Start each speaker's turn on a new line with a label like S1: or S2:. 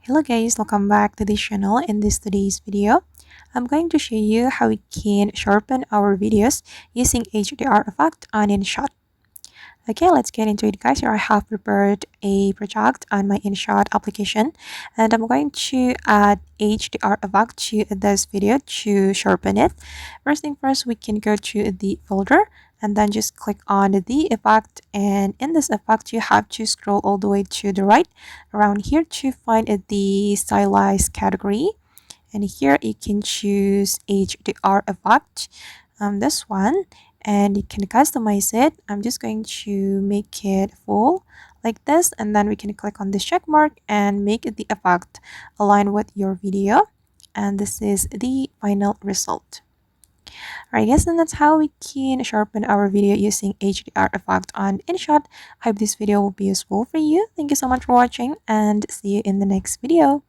S1: Hello guys, welcome back to this channel. In today's video, I'm going to show you how we can sharpen our videos using HDR effect on InShot. Okay, let's get into it guys. Here I have prepared a project on my InShot application and I'm going to add HDR effect to this video to sharpen it. First thing first, we can go to the folder and then just click on the effect, and in this effect you have to scroll all the way to the right around here to find the stylized category, and here you can choose HDR effect, this one, and you can customize it. I'm just going to make it full like this, and then we can click on this check mark and make the effect align with your video, and this is the final result. Alright guys, and that's how we can sharpen our video using HDR effect on InShot. I hope this video will be useful for you. Thank you so much for watching and see you in the next video.